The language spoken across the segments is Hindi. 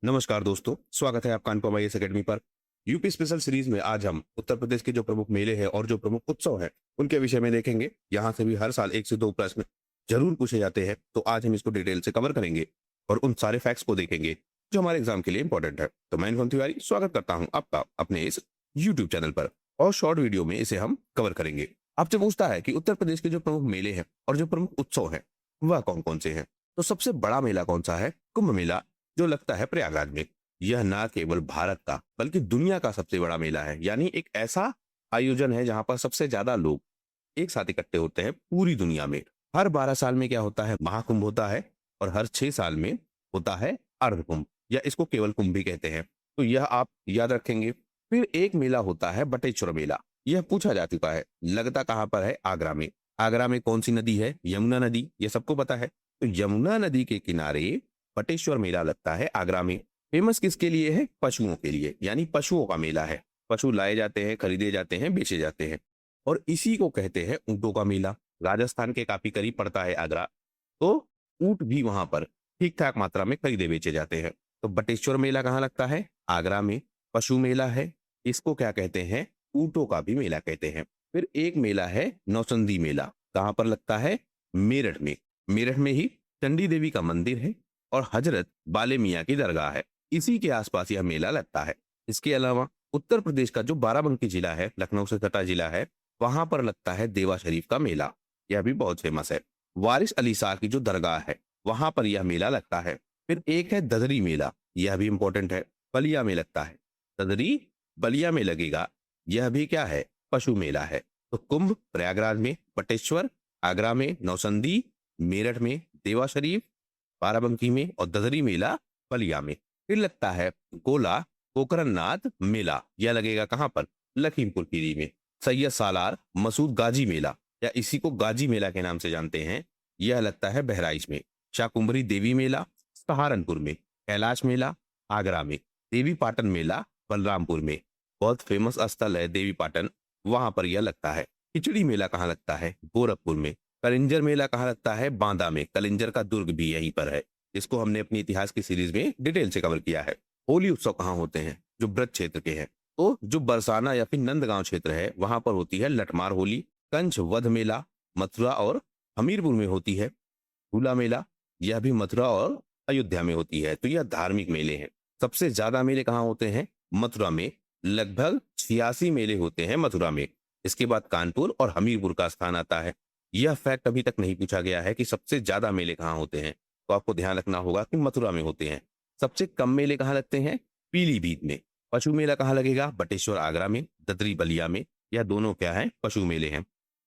नमस्कार दोस्तों, स्वागत है आपका अनुपम आईएएस एकेडमी पर। यूपी स्पेशल सीरीज में आज हम उत्तर प्रदेश के जो प्रमुख मेले हैं और जो प्रमुख उत्सव हैं उनके विषय में देखेंगे। यहाँ से भी हर साल 1 से 2 प्रश्न जरूर पूछे जाते हैं, तो आज हम इसको डिटेल से कवर करेंगे और उन सारे फैक्ट्स को देखेंगे जो हमारे एग्जाम के लिए इंपॉर्टेंट है। तो मैं अनुपम तिवारी स्वागत करता हूँ आपका अपने इस यूट्यूब चैनल पर, और शॉर्ट वीडियो में इसे हम कवर करेंगे। आपसे पूछता है कि उत्तर प्रदेश के जो प्रमुख मेले हैं और जो प्रमुख उत्सव हैं वह कौन कौन से हैं। तो सबसे बड़ा मेला कौन सा है? कुंभ मेला, जो लगता है प्रयागराज में। यह ना केवल भारत का बल्कि दुनिया का सबसे बड़ा मेला है, यानी एक ऐसा आयोजन है जहां पर सबसे ज्यादा लोग एक साथ इकट्ठे होते हैं पूरी दुनिया में। हर 12 साल में क्या होता है? महाकुंभ होता है, और हर 6 साल में होता है अर्धकुंभ, या इसको केवल कुंभ भी कहते हैं। तो यह आप याद रखेंगे। फिर एक मेला होता है बटेश्वर मेला। यह पूछा जा चुका है, लगता कहाँ पर है? आगरा में। आगरा में कौन सी नदी है? यमुना नदी, यह सबको पता है। तो यमुना नदी के किनारे बटेश्वर मेला लगता है आगरा में। फेमस किसके लिए है? पशुओं के लिए, यानी पशुओं का मेला है। पशु लाए जाते हैं, खरीदे जाते हैं, बेचे जाते हैं, और इसी को कहते हैं ऊंटों का मेला। राजस्थान के काफी करीब पड़ता है आगरा, तो ऊंट भी वहां पर ठीक ठाक मात्रा में खरीदे बेचे जाते हैं। तो बटेश्वर मेला कहाँ लगता है? आगरा में। पशु मेला है, इसको क्या कहते हैं? ऊंटों का भी मेला कहते हैं। फिर एक मेला है नौचंदी मेला। कहाँ पर लगता है? मेरठ में। मेरठ में ही चंडी देवी का मंदिर है और हजरत बाले मियाँ की दरगाह है, इसी के आसपास यह मेला लगता है। इसके अलावा उत्तर प्रदेश का जो बाराबंकी जिला है, लखनऊ से सटा जिला है, वहां पर लगता है देवा शरीफ का मेला। यह भी बहुत फेमस है। वारिस अली शाह की जो दरगाह है वहां पर यह मेला लगता है। फिर एक है ददरी मेला, यह भी इंपॉर्टेंट है, बलिया में लगता है। ददरी बलिया में लगेगा, यह भी क्या है? पशु मेला है। तो कुंभ प्रयागराज में, बटेश्वर आगरा में, नौसंदी मेरठ में, देवा शरीफ बाराबंकी में, और ददरी मेला बलिया में। फिर लगता है गोला कोकरनाथ मेला। यह लगेगा कहाँ पर? लखीमपुर खीरी में। सैयद सालार मसूद गाजी मेला, या इसी को गाजी मेला के नाम से जानते हैं, यह लगता है बहराइच में। शाकुंभरी देवी मेला सहारनपुर में। कैलाश मेला आगरा में। देवी पाटन मेला बलरामपुर में। बहुत फेमस स्थल है देवी पाटन, वहां पर यह लगता है। खिचड़ी मेला कहाँ लगता है? गोरखपुर में। कलिंजर मेला कहाँ लगता है? बांदा में। कलिंजर का दुर्ग भी यहीं पर है, इसको हमने अपनी इतिहास की सीरीज में डिटेल से कवर किया है। होली उत्सव कहाँ होते हैं? जो ब्रज क्षेत्र के हैं, तो जो बरसाना या फिर नंदगांव क्षेत्र है वहां पर होती है लठमार होली। कंच वध मेला मथुरा और हमीरपुर में होती है। झूला मेला, यह भी मथुरा और अयोध्या में होती है। तो यह धार्मिक मेले हैं। सबसे ज्यादा मेले कहाँ होते हैं? मथुरा में। लगभग 86 मेले होते हैं मथुरा में। इसके बाद कानपुर और हमीरपुर का स्थान आता है। यह फैक्ट अभी तक नहीं पूछा गया है कि सबसे ज्यादा मेले कहाँ होते हैं, तो आपको ध्यान रखना होगा कि मथुरा में होते हैं। सबसे कम मेले कहाँ लगते हैं? पीलीभीत में। पशु मेला कहाँ लगेगा? बटेश्वर आगरा में, ददरी बलिया में। यह दोनों क्या है? पशु मेले हैं।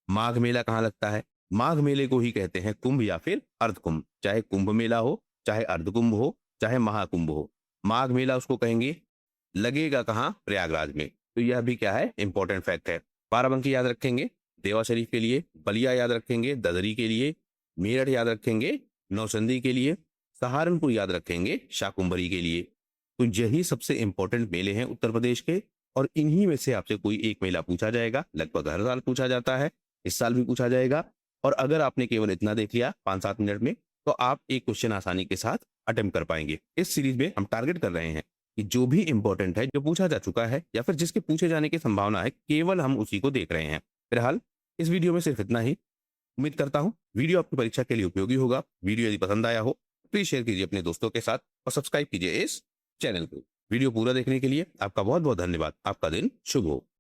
माघ मेला कहाँ लगता है? माघ मेले को ही कहते हैं कुंभ या फिर अर्धकुंभ। चाहे कुंभ मेला हो, चाहे अर्धकुंभ हो, चाहे महाकुंभ हो, माघ मेला उसको कहेंगे। लगेगा कहाँ? प्रयागराज में। तो यह भी क्या है? इंपॉर्टेंट फैक्ट है। बाराबंकी याद रखेंगे देवा शरीफ के लिए, बलिया याद रखेंगे ददरी के लिए, मेरठ याद रखेंगे नौचंदी के लिए, सहारनपुर याद रखेंगे शाकुंभरी के लिए। तो यही सबसे इंपॉर्टेंट मेले हैं उत्तर प्रदेश के, और इन्हीं में से आपसे कोई एक मेला पूछा जाएगा। लगभग हर साल पूछा जाता है, इस साल भी पूछा जाएगा। और अगर आपने केवल इतना देख लिया 5-7 मिनट में, तो आप एक क्वेश्चन आसानी के साथ अटेम्प्ट कर पाएंगे। इस सीरीज में हम टारगेट कर रहे हैं कि जो भी इंपॉर्टेंट है, जो पूछा जा चुका है या फिर जिसके पूछे जाने की संभावना है, केवल हम उसी को देख रहे हैं। फिलहाल इस वीडियो में सिर्फ इतना ही। उम्मीद करता हूं वीडियो आपकी परीक्षा के लिए उपयोगी होगा। वीडियो यदि पसंद आया हो, प्लीज शेयर कीजिए अपने दोस्तों के साथ और सब्सक्राइब कीजिए इस चैनल को। वीडियो पूरा देखने के लिए आपका बहुत बहुत धन्यवाद। आपका दिन शुभ हो।